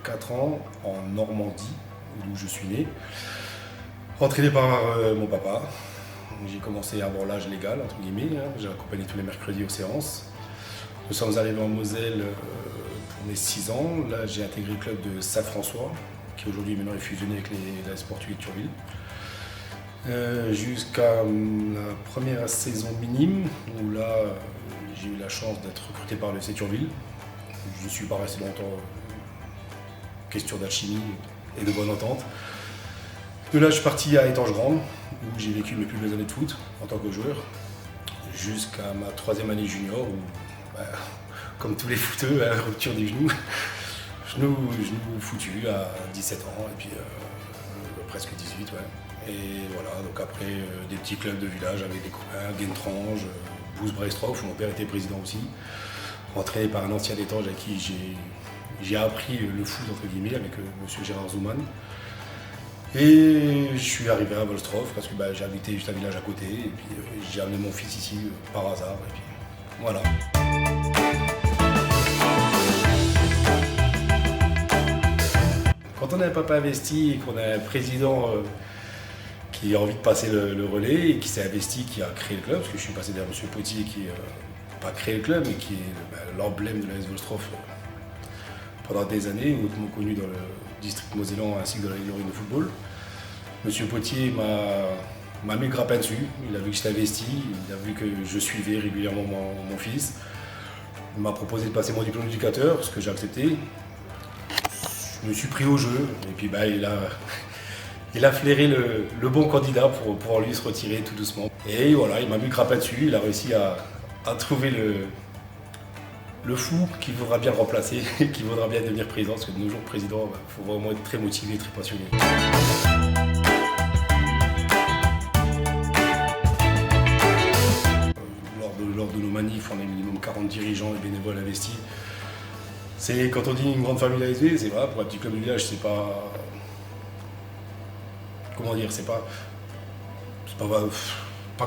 4 ans en Normandie, d'où je suis né, entraîné par mon papa. J'ai commencé avant l'âge légal, entre guillemets, hein. J'ai accompagné tous les mercredis aux séances. Nous sommes arrivés en Moselle pour mes 6 ans. Là, j'ai intégré le club de Saint-François, qui aujourd'hui maintenant est fusionné avec la Portugais de Turville. Jusqu'à la première saison minime, où là, j'ai eu la chance d'être recruté par le FC Turville. Je ne suis pas resté longtemps, question d'alchimie et de bonne entente. De là, je suis parti à Étanges-Grande, où j'ai vécu mes plus belles années de foot en tant que joueur, jusqu'à ma 3e année junior, où, comme tous les footeux, rupture des genoux, genoux foutu à 17 ans, et puis presque 18, ouais. Et voilà, donc après des petits clubs de village avec des copains, Guentrange, Bouz-Brestroff, où mon père était président aussi, entraîné par un ancien d'Étanges avec qui j'ai appris le foot entre guillemets avec monsieur Gérard Zouman. Et je suis arrivé à Volstroff parce que j'habitais juste un village à côté et puis j'ai amené mon fils ici par hasard et puis voilà. Quand on a un papa investi et qu'on a un président qui a envie de passer le relais et qui s'est investi, qui a créé le club, parce que je suis passé derrière M. Potier qui n'a pas créé le club mais qui est l'emblème de l'AS Volstroff pendant des années, hautement connu dans le district mosellan ainsi que dans la Ligue de football. Monsieur Potier m'a mis le grappin dessus, il a vu que j'étais investi, il a vu que je suivais régulièrement mon fils. Il m'a proposé de passer mon diplôme d'éducateur, ce que j'ai accepté. Je me suis pris au jeu et puis il a flairé le bon candidat pour pouvoir lui se retirer tout doucement. Et voilà, il m'a mis le grappin dessus, il a réussi à trouver le fou qui voudra bien le remplacer, qui voudra bien devenir président, parce que de nos jours, président, il faut vraiment être très motivé, très passionné. Lors de nos manifs, on a minimum 40 dirigeants et bénévoles investis. C'est, quand on dit une grande famille ASV, c'est vrai, pour un petit club de village, c'est pas... Comment dire, c'est pas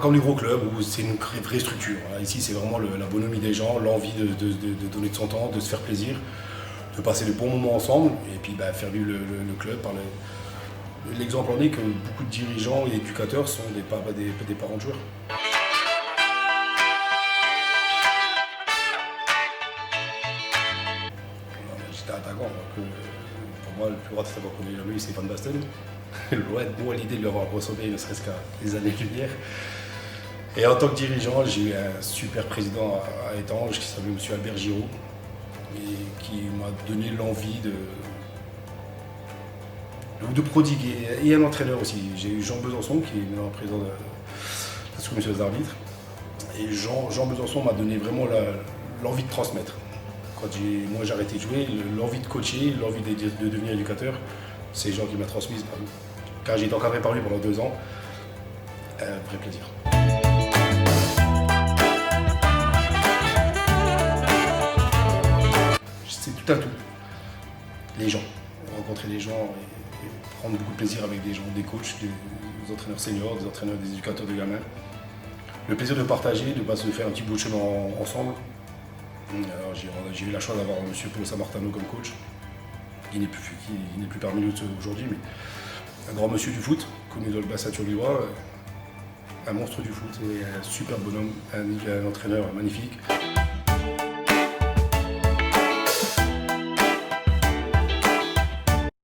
comme les gros clubs où c'est une vraie structure. Ici, c'est vraiment la bonhomie des gens, l'envie de donner de son temps, de se faire plaisir, de passer de bons moments ensemble et puis faire vivre le club. L'exemple en est que beaucoup de dirigeants et éducateurs sont des parents de joueurs. J'étais attaquant, donc pour moi, le plus grand attaquant qu'on ait jamais eu, c'est Van Basten. Loin de moi l'idée de lui avoir ressemblé, ne serait-ce qu'à des années-lumière. Et en tant que dirigeant, j'ai eu un super président à Étanges qui s'appelait M. Albert Giraud et qui m'a donné l'envie de prodiguer. Et un entraîneur aussi. J'ai eu Jean Besançon qui est maintenant président de la commission des arbitres. Et Jean Besançon m'a donné vraiment l'envie de transmettre. Quand moi j'ai arrêté de jouer, l'envie de coacher, l'envie de devenir éducateur, c'est Jean qui m'a transmise. Car j'ai été encadré par lui pendant 2 ans. Un vrai plaisir. C'est tout un tout. Les gens. Rencontrer les gens et prendre beaucoup de plaisir avec des gens, des coachs, des entraîneurs seniors, des entraîneurs, des éducateurs de gamins. Le plaisir de partager, de se faire un petit bout de chemin ensemble. J'ai eu la chance d'avoir M. Paul Samartano comme coach. Il n'est plus parmi nous aujourd'hui, mais un grand monsieur du foot, connu dans le bassin turvillois, un monstre du foot et un super bonhomme, un entraîneur magnifique.